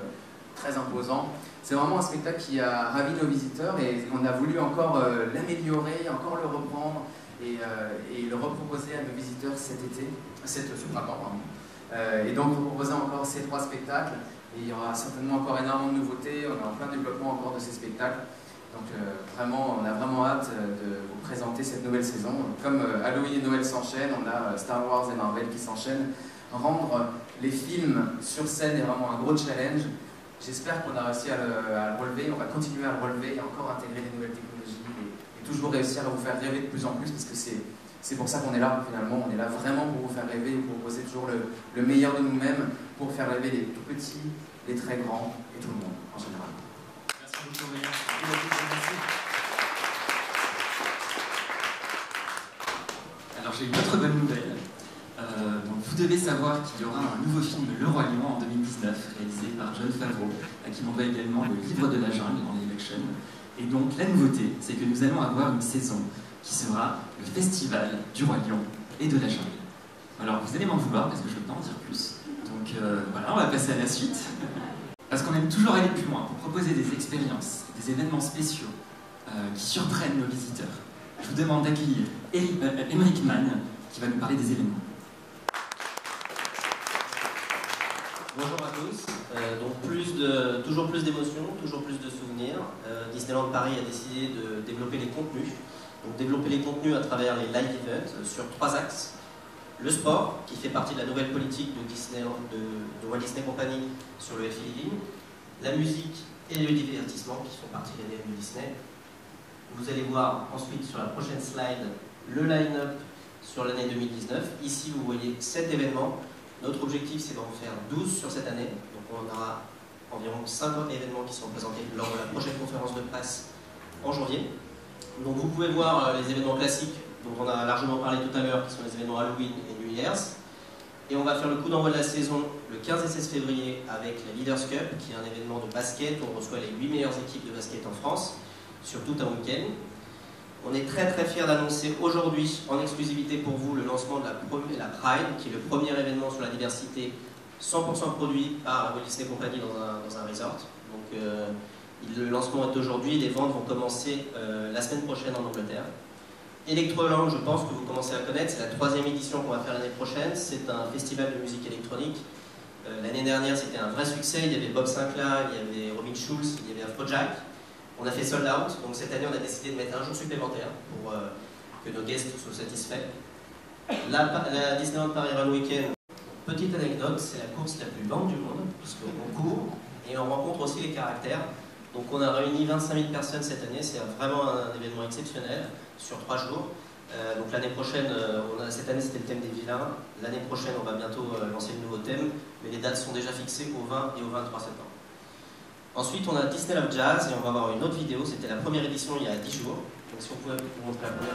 très imposant. C'est vraiment un spectacle qui a ravi nos visiteurs et on a voulu encore l'améliorer, encore le reprendre et le reproposer à nos visiteurs ce printemps. Pardon. Et donc vous proposez encore ces 3 spectacles et il y aura certainement encore énormément de nouveautés, on est en plein développement encore de ces spectacles. Donc vraiment, on a vraiment hâte de vous présenter cette nouvelle saison. Comme Halloween et Noël s'enchaînent, on a Star Wars et Marvel qui s'enchaînent. Rendre les films sur scène est vraiment un gros challenge. J'espère qu'on a réussi à le relever, on va continuer à le relever et encore intégrer des nouvelles technologies et toujours réussir à vous faire rêver de plus en plus parce que c'est pour ça qu'on est là finalement, on est là vraiment pour vous faire rêver, pour vous proposer toujours le meilleur de nous-mêmes, pour faire rêver les tout petits, les très grands et tout le monde en général. Merci beaucoup, merci. Alors j'ai une autre bonne nouvelle. Donc vous devez savoir qu'il y aura un nouveau film Le Roi Lion en 2019, réalisé par Jon Favreau, à qui l'on doit également le Livre de la Jungle en live action. Et donc la nouveauté, c'est que nous allons avoir une saison qui sera le festival du Roi Lion et de la Jungle. Alors vous allez m'en vouloir parce que je ne peux pas en dire plus. Donc voilà, on va passer à la suite. Parce qu'on aime toujours aller plus loin pour proposer des expériences, des événements spéciaux qui surprennent nos visiteurs. Je vous demande d'accueillir Émeric Mann qui va nous parler des événements. Bonjour à tous. Toujours plus d'émotions, toujours plus de souvenirs. Disneyland Paris a décidé de développer les contenus. Donc développer les contenus à travers les live events sur 3 axes. Le sport, qui fait partie de la nouvelle politique de Walt Disney Company sur le FI Living. La musique et le divertissement, qui font partie des ADN de Disney. Vous allez voir ensuite sur la prochaine slide le line-up sur l'année 2019. Ici, vous voyez 7 événements. Notre objectif, c'est d'en faire 12 sur cette année. Donc on aura environ 5 événements qui seront présentés lors de la prochaine conférence de presse en janvier. Donc vous pouvez voir les événements classiques dont on a largement parlé tout à l'heure, qui sont les événements Halloween et New Year's. Et on va faire le coup d'envoi de la saison le 15 et 16 février avec la Leaders Cup, qui est un événement de basket où on reçoit les 8 meilleures équipes de basket en France, sur tout un week-end. On est très fiers d'annoncer aujourd'hui, en exclusivité pour vous, le lancement de la Pride, qui est le premier événement sur la diversité 100% produit par Walt Disney Company dans un resort. Donc le lancement est aujourd'hui, les ventes vont commencer la semaine prochaine en Angleterre. Electroland, je pense que vous commencez à connaître, c'est la 3e édition qu'on va faire l'année prochaine. C'est un festival de musique électronique. L'année dernière, c'était un vrai succès. Il y avait Bob Sinclair, il y avait Robin Schulz, il y avait Afrojack. On a fait sold out, donc cette année, on a décidé de mettre un jour supplémentaire pour que nos guests soient satisfaits. La Disneyland Paris Run Weekend, petite anecdote, c'est la course la plus lente du monde, puisqu'on court et on rencontre aussi les caractères. Donc on a réuni 25 000 personnes cette année, c'est vraiment un événement exceptionnel sur 3 jours. Donc l'année prochaine, cette année c'était le thème des vilains, l'année prochaine on va bientôt lancer le nouveau thème, mais les dates sont déjà fixées au 20 et au 23 septembre. Ensuite on a Disney Love Jazz et on va voir une autre vidéo, c'était la première édition il y a 10 jours. Donc si on pouvait vous montrer la première.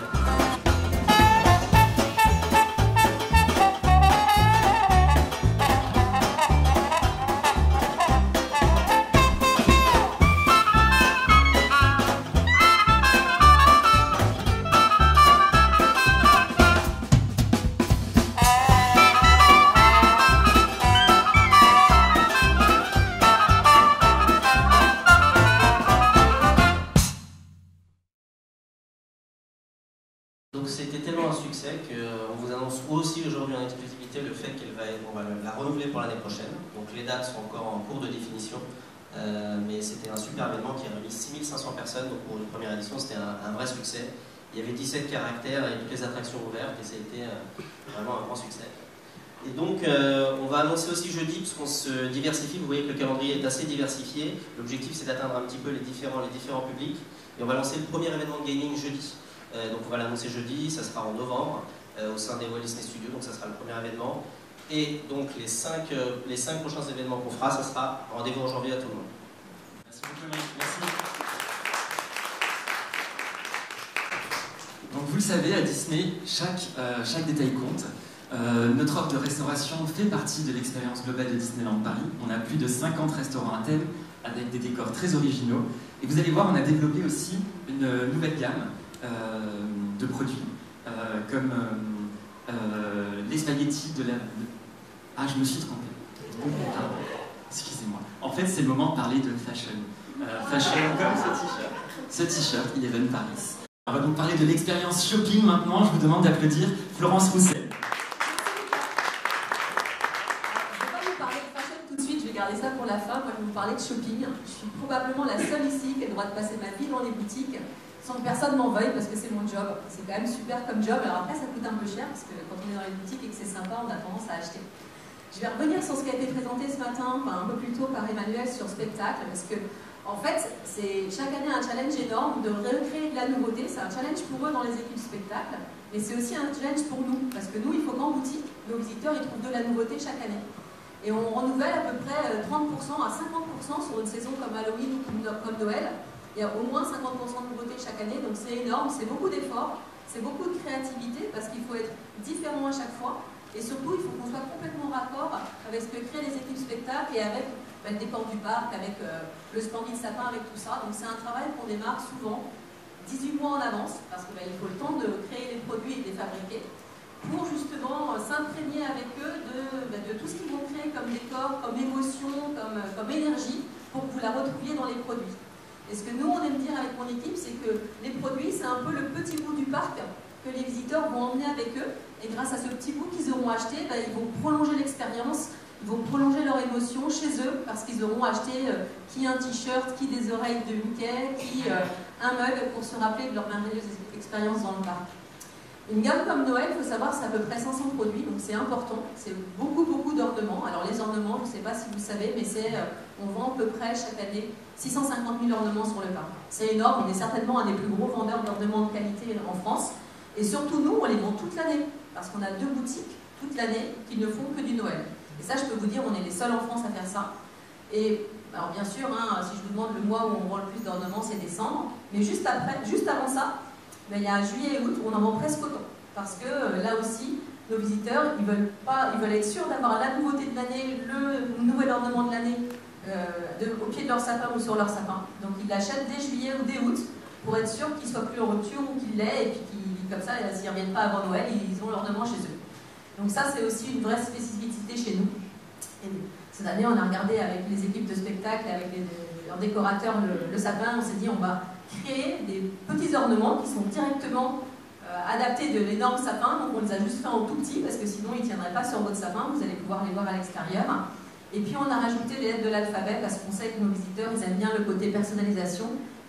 Donc c'était tellement un succès qu'on vous annonce aussi aujourd'hui en exclusivité le fait qu'on va la renouveler pour l'année prochaine. Donc les dates sont encore en cours de définition, mais c'était un super événement qui a réuni 6500 personnes. Donc pour une première édition, c'était un vrai succès. Il y avait 17 caractères et toutes les attractions ouvertes et ça a été vraiment un grand succès. Et donc on va annoncer aussi jeudi, puisqu'on se diversifie, vous voyez que le calendrier est assez diversifié. L'objectif c'est d'atteindre un petit peu les différents publics. Et on va lancer le premier événement de gaming jeudi. Donc on va l'annoncer jeudi, ça sera en novembre, au sein des Walt Disney Studios, donc ça sera le premier événement. Et donc les 5 prochains événements qu'on fera, ça sera rendez-vous en janvier à tout le monde. Merci beaucoup, Mike. Merci. Donc vous le savez, à Disney, chaque détail compte. Notre offre de restauration fait partie de l'expérience globale de Disneyland Paris. On a plus de 50 restaurants à thème avec des décors très originaux. Et vous allez voir, on a développé aussi une nouvelle gamme de produits, comme les spaghettis de la... Ah, je me suis trompé. Excusez-moi. En fait, c'est le moment de parler de fashion. Fashion comme ce t-shirt. Ce t-shirt, Eleven Paris. On va donc parler de l'expérience shopping maintenant. Je vous demande d'applaudir Florence Roussel. Regardez ça pour la fin, moi je vais vous parler de shopping. Je suis probablement la seule ici qui a le droit de passer ma vie dans les boutiques sans que personne m'en veuille parce que c'est mon job. C'est quand même super comme job. Alors après ça coûte un peu cher parce que quand on est dans les boutiques et que c'est sympa, on a tendance à acheter. Je vais revenir sur ce qui a été présenté ce matin, enfin un peu plus tôt par Emmanuel sur spectacle, parce que en fait c'est chaque année un challenge énorme de recréer de la nouveauté. C'est un challenge pour eux dans les équipes spectacle, mais c'est aussi un challenge pour nous parce que nous il faut qu'en boutique nos visiteurs ils trouvent de la nouveauté chaque année. Et on renouvelle à peu près 30% à 50% sur une saison comme Halloween ou comme Noël. Il y a au moins 50% de nouveautés chaque année, donc c'est énorme, c'est beaucoup d'efforts, c'est beaucoup de créativité parce qu'il faut être différent à chaque fois. Et surtout, il faut qu'on soit complètement raccord avec ce que créent les équipes spectacles et avec le décor du parc, avec le splendide sapin, avec tout ça. Donc c'est un travail qu'on démarre souvent 18 mois en avance parce qu'il faut le temps de créer les produits et de les fabriquer, pour justement s'imprégner avec eux de tout ce qu'ils vont créer comme décor, comme émotion, comme énergie, pour que vous la retrouviez dans les produits. Et ce que nous, on aime dire avec mon équipe, c'est que les produits, c'est un peu le petit bout du parc que les visiteurs vont emmener avec eux. Et grâce à ce petit bout qu'ils auront acheté, ils vont prolonger l'expérience, ils vont prolonger leur émotion chez eux, parce qu'ils auront acheté qui un t-shirt, qui des oreilles de Mickey, qui un mug, pour se rappeler de leur merveilleuse expérience dans le parc. Une gamme comme Noël, il faut savoir, c'est à peu près 500 produits, donc c'est important. C'est beaucoup d'ornements. Alors les ornements, je ne sais pas si vous savez, mais on vend à peu près chaque année 650 000 ornements sur le parc. C'est énorme, on est certainement un des plus gros vendeurs d'ornements de qualité en France. Et surtout nous, on les vend toute l'année, parce qu'on a 2 boutiques toute l'année qui ne font que du Noël. Et ça, je peux vous dire, on est les seuls en France à faire ça. Et alors bien sûr, si je vous demande le mois où on vend le plus d'ornements, c'est décembre. Mais juste avant ça, il y a juillet et août où on en vend presque autant. Parce que là aussi, nos visiteurs, ils veulent être sûrs d'avoir la nouveauté de l'année, le nouvel ornement de l'année au pied de leur sapin ou sur leur sapin. Donc ils l'achètent dès juillet ou dès août pour être sûr qu'il ne soit plus en rupture ou qu'il l'ait, et puis comme ça, s'ils ne reviennent pas avant Noël, ils ont l'ornement chez eux. Donc ça, c'est aussi une vraie spécificité chez nous. Et cette année, on a regardé avec les équipes de spectacle, avec leurs décorateurs, le sapin, on s'est dit on va créer des petits ornements qui sont directement adaptés de l'énorme sapin. Donc on les a juste fait en tout petit parce que sinon ils ne tiendraient pas sur votre sapin, vous allez pouvoir les voir à l'extérieur. Et puis on a rajouté les lettres de l'alphabet parce qu'on sait que nos visiteurs ils aiment bien le côté personnalisation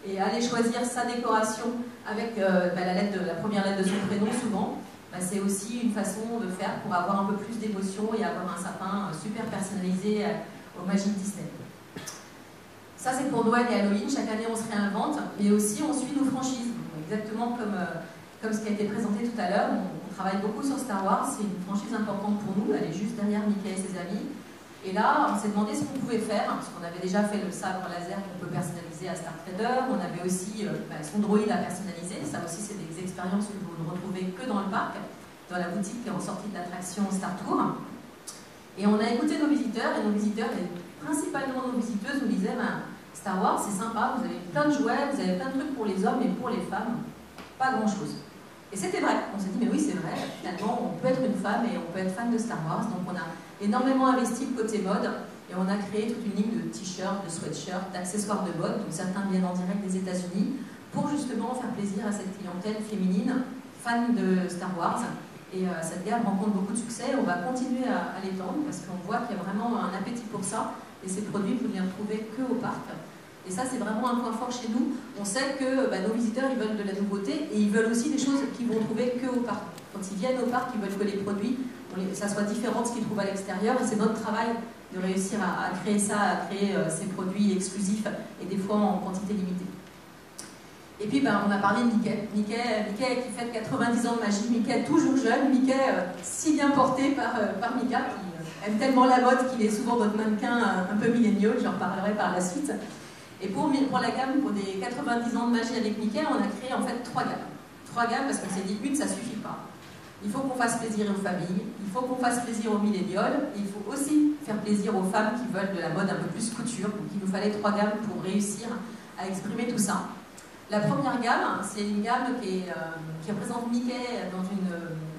et aller choisir sa décoration avec la première lettre de son prénom souvent. C'est aussi une façon de faire pour avoir un peu plus d'émotion et avoir un sapin super personnalisé au Magic Disney. Ça c'est pour Noël et Halloween, chaque année on se réinvente, mais aussi on suit nos franchises, exactement comme ce qui a été présenté tout à l'heure. On travaille beaucoup sur Star Wars, c'est une franchise importante pour nous, elle est juste derrière Mickey et ses amis. Et là, on s'est demandé ce qu'on pouvait faire, parce qu'on avait déjà fait le sabre laser qu'on peut personnaliser à Star Trader, on avait aussi son droïde à personnaliser, ça aussi c'est des expériences que vous ne retrouvez que dans le parc, dans la boutique en sortie de l'attraction Star Tour. Et on a écouté nos visiteurs, et principalement nos visiteuses, nous disaient Star Wars c'est sympa, vous avez plein de jouets, vous avez plein de trucs pour les hommes, mais pour les femmes, pas grand chose. Et c'était vrai, on s'est dit mais oui c'est vrai, finalement on peut être une femme et on peut être fan de Star Wars, donc on a énormément investi le côté mode et on a créé toute une ligne de t-shirts, de sweatshirts, d'accessoires de mode, donc certains viennent en direct des États-Unis pour justement faire plaisir à cette clientèle féminine fan de Star Wars. Et cette gamme rencontre beaucoup de succès, on va continuer à l'étendre parce qu'on voit qu'il y a vraiment un appétit pour ça et ces produits vous ne les retrouvez que au parc. Et ça c'est vraiment un point fort chez nous. On sait que nos visiteurs ils veulent de la nouveauté et ils veulent aussi des choses qu'ils vont trouver que au parc. Quand ils viennent au parc, ils veulent que les produits ça soit différent de ce qu'ils trouvent à l'extérieur, et c'est notre travail de réussir à créer ça, à créer ces produits exclusifs et des fois en quantité limitée. Et puis on a parlé de Mickey. Mickey qui fête 90 ans de magie, Mickey toujours jeune, Mickey si bien porté par Mika, qui aime tellement la mode qu'il est souvent notre mannequin un peu millénial, j'en reparlerai par la suite. Et pour la gamme, pour des 90 ans de magie avec Mickey, on a créé en fait 3 gammes. 3 gammes parce qu'on s'est dit, une, ça suffit pas. Il faut qu'on fasse plaisir aux familles, il faut qu'on fasse plaisir aux millénials, et il faut aussi faire plaisir aux femmes qui veulent de la mode un peu plus couture. Donc il nous fallait 3 gammes pour réussir à exprimer tout ça. La première gamme, c'est une gamme qui représente Mickey dans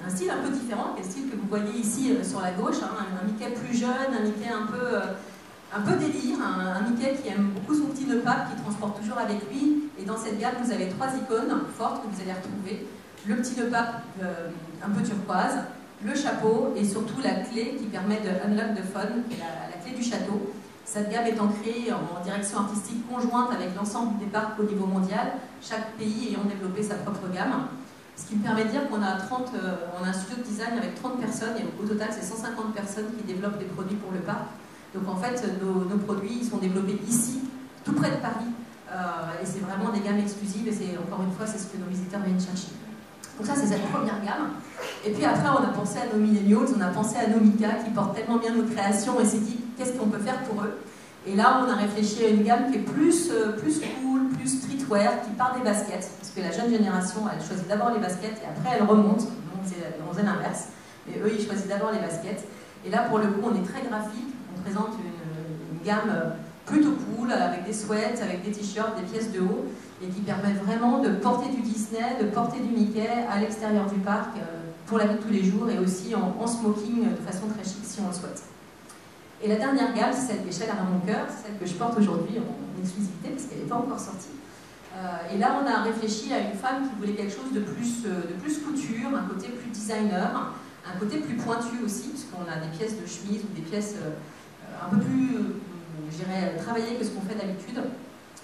un style un peu différent, qui est le style que vous voyez ici sur la gauche, hein, un Mickey plus jeune, un Mickey un peu délire, un Mickey qui aime beaucoup son petit nœud pape, qui transporte toujours avec lui. Et dans cette gamme, vous avez 3 icônes fortes que vous allez retrouver. Le petit nœud pape un peu turquoise, le chapeau et surtout la clé qui permet de unlock the fun, qui est la clé du château. Cette gamme étant créée en direction artistique conjointe avec l'ensemble des parcs au niveau mondial, chaque pays ayant développé sa propre gamme. Ce qui me permet de dire qu'on a un studio de design avec 30 personnes et au total c'est 150 personnes qui développent des produits pour le parc. Donc en fait nos produits ils sont développés ici, tout près de Paris, et c'est vraiment des gammes exclusives et c'est encore une fois c'est ce que nos visiteurs viennent chercher. Donc ça c'est cette première gamme. Et puis après on a pensé à nos millennials, on a pensé à nos Mika qui portent tellement bien nos créations et s'est dit qu'est-ce qu'on peut faire pour eux. Et là on a réfléchi à une gamme qui est plus cool, plus streetwear, qui part des baskets, parce que la jeune génération elle choisit d'abord les baskets et après elle remonte, donc on faisait l'inverse, mais eux ils choisissent d'abord les baskets. Et là pour le coup on est très graphique, on présente une gamme plutôt cool, avec des sweats, avec des t-shirts, des pièces de haut, et qui permettent vraiment de porter du Disney, de porter du Mickey à l'extérieur du parc, pour la vie de tous les jours, et aussi en smoking de façon très chic si on le souhaite. Et la dernière gamme, c'est celle qui est chère à mon cœur, c'est celle que je porte aujourd'hui en exclusivité, parce qu'elle n'est pas encore sortie. Et là, on a réfléchi à une femme qui voulait quelque chose de plus couture, un côté plus designer, un côté plus pointu aussi, puisqu'on a des pièces de chemise ou des pièces un peu plus, je dirais, travaillées que ce qu'on fait d'habitude.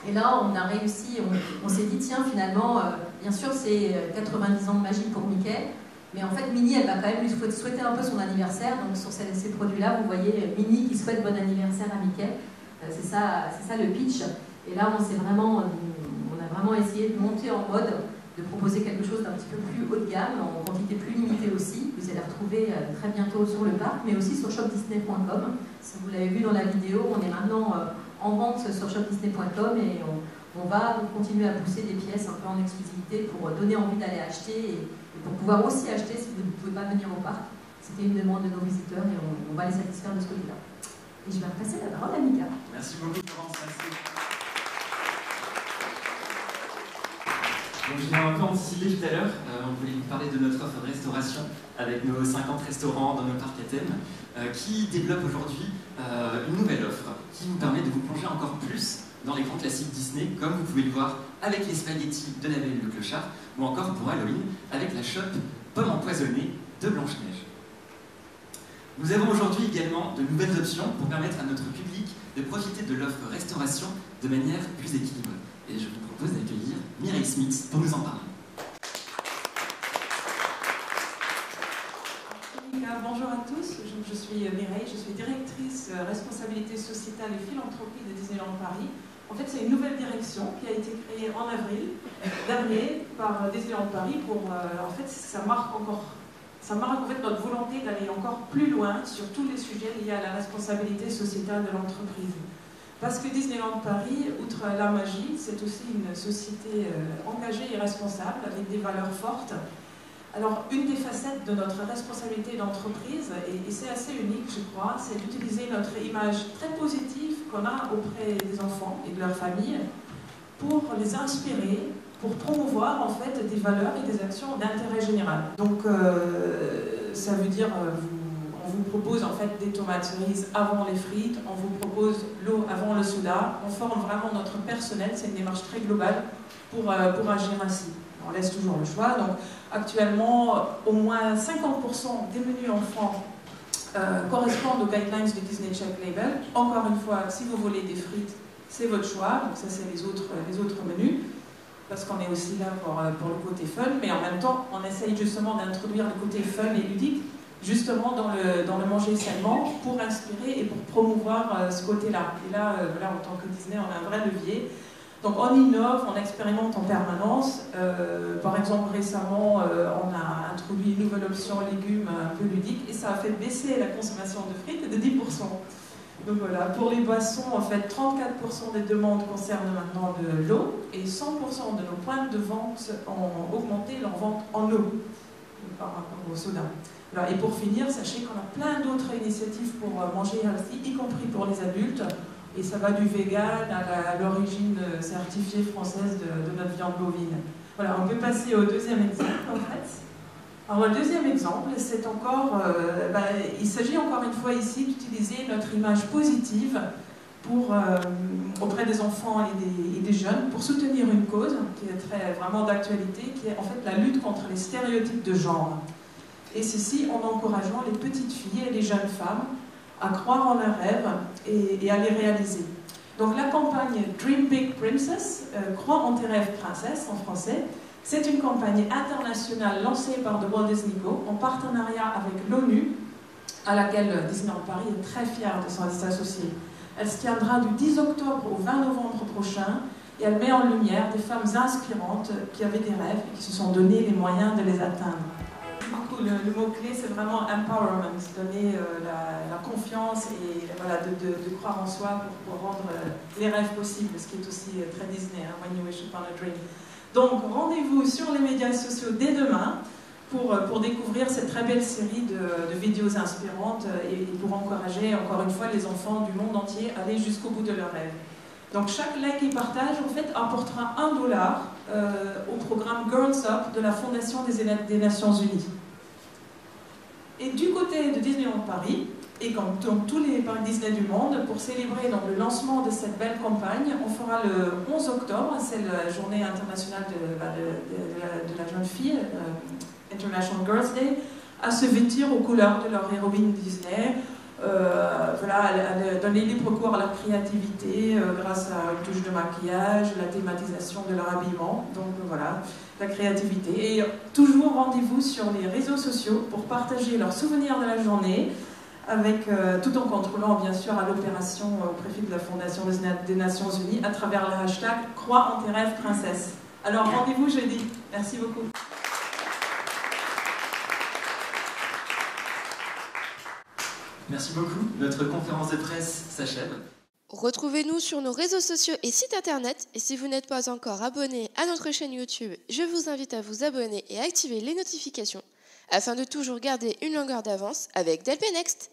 Et là, on a réussi, on s'est dit, tiens, finalement, bien sûr, c'est 90 ans de magie pour Mickey, mais en fait, Minnie, elle va quand même lui souhaiter un peu son anniversaire. Donc sur ces produits-là, vous voyez Minnie qui souhaite bon anniversaire à Mickey. C'est ça le pitch. Et là, on a vraiment essayé de monter en mode, de proposer quelque chose d'un petit peu plus haut de gamme, en quantité plus limitée aussi. Vous allez retrouver très bientôt sur le parc, mais aussi sur shopdisney.com. Si vous l'avez vu dans la vidéo, on est maintenant en vente sur shopdisney.com et on va continuer à pousser des pièces un peu en exclusivité pour donner envie d'aller acheter et pour pouvoir aussi acheter si vous ne pouvez pas venir au parc. C'était une demande de nos visiteurs et on va les satisfaire de ce côté-là. Et je vais repasser la parole à Mika. Merci beaucoup Florence, merci. Donc, je l'ai un peu anticipé tout à l'heure, on voulait vous parler de notre offre de restauration avec nos 50 restaurants dans nos parcs à thème qui développe aujourd'hui une nouvelle offre qui nous permet de vous plonger encore plus dans les grands classiques Disney, comme vous pouvez le voir avec les spaghettis de La Belle et le Clochard, ou encore pour Halloween avec la chope Pomme empoisonnée de Blanche-Neige. Nous avons aujourd'hui également de nouvelles options pour permettre à notre public de profiter de l'offre restauration de manière plus équilibrée. Et je vous propose d'accueillir Mireille Smith pour nous en parler. Bonjour à tous, je suis Mireille, je suis directrice responsabilité sociétale et philanthropie de Disneyland Paris. En fait, c'est une nouvelle direction qui a été créée en avril dernier par Disneyland Paris pour, en fait, ça marque en fait notre volonté d'aller encore plus loin sur tous les sujets liés à la responsabilité sociétale de l'entreprise. Parce que Disneyland Paris, outre la magie, c'est aussi une société engagée et responsable avec des valeurs fortes. Alors, une des facettes de notre responsabilité d'entreprise, et c'est assez unique, je crois, c'est d'utiliser notre image très positive qu'on a auprès des enfants et de leurs familles pour les inspirer, pour promouvoir en fait des valeurs et des actions d'intérêt général. Donc, ça veut dire, on vous propose en fait des tomates cerises avant les frites, on vous propose l'eau avant le soda, on forme vraiment notre personnel, c'est une démarche très globale pour agir ainsi. On laisse toujours le choix. Donc, actuellement, au moins 50% des menus enfants correspondent aux guidelines du Disney Check Label. Encore une fois, si vous voulez des frites, c'est votre choix. Donc ça, c'est les autres menus. Parce qu'on est aussi là pour le côté fun. Mais en même temps, on essaye justement d'introduire le côté fun et ludique, justement dans le manger sainement, pour inspirer et pour promouvoir ce côté-là. Et là, en tant que Disney, on a un vrai levier. Donc on innove, on expérimente en permanence. Par exemple, récemment, on a introduit une nouvelle option légumes un peu ludique et ça a fait baisser la consommation de frites de 10%. Donc voilà, pour les boissons, en fait, 34% des demandes concernent maintenant de l'eau et 100% de nos points de vente ont augmenté leur vente en eau par rapport au soda. Alors, et pour finir, sachez qu'on a plein d'autres initiatives pour manger healthy, y compris pour les adultes. Et ça va du vegan à l'origine certifiée française de notre viande bovine. Voilà, on peut passer au deuxième exemple en fait. Alors le deuxième exemple, c'est encore, il s'agit encore une fois ici d'utiliser notre image positive auprès des enfants et des jeunes pour soutenir une cause qui est vraiment d'actualité, qui est en fait la lutte contre les stéréotypes de genre. Et ceci en encourageant les petites filles et les jeunes femmes à croire en leurs rêves et à les réaliser. Donc la campagne Dream Big Princess, Crois en tes rêves princesse en français, c'est une campagne internationale lancée par The Walt Disney Co en partenariat avec l'ONU, à laquelle Disneyland Paris est très fier de s'associer. Elle se tiendra du 10 octobre au 20 novembre prochain et elle met en lumière des femmes inspirantes qui avaient des rêves et qui se sont donné les moyens de les atteindre. Le mot-clé, c'est vraiment empowerment, donner la confiance et voilà, de croire en soi pour rendre les rêves possibles, ce qui est aussi très Disney, hein, When you wish upon a dream. Donc, rendez-vous sur les médias sociaux dès demain pour découvrir cette très belle série de vidéos inspirantes et pour encourager, encore une fois, les enfants du monde entier à aller jusqu'au bout de leurs rêves. Donc, chaque like et partage, en fait, apportera $1 au programme Girls Up de la Fondation des Nations Unies. Et du côté de Disneyland Paris, et comme dans tous les parcs Disney du monde, pour célébrer donc, le lancement de cette belle campagne, on fera le 11 octobre, c'est la journée internationale de la jeune fille, International Girls Day, à se vêtir aux couleurs de leur héroïne Disney, voilà, à donner libre cours à leur créativité grâce à une touche de maquillage, la thématisation de leur habillement, donc voilà, la créativité. Et toujours rendez-vous sur les réseaux sociaux pour partager leurs souvenirs de la journée, tout en contrôlant bien sûr à l'opération au préfet de la Fondation des Nations Unies à travers le hashtag Crois en tes rêves princesse. Alors rendez-vous jeudi. Merci beaucoup. Merci beaucoup. Notre conférence de presse s'achève. Retrouvez-nous sur nos réseaux sociaux et sites internet. Et si vous n'êtes pas encore abonné à notre chaîne YouTube, je vous invite à vous abonner et activer les notifications afin de toujours garder une longueur d'avance avec DLP Next.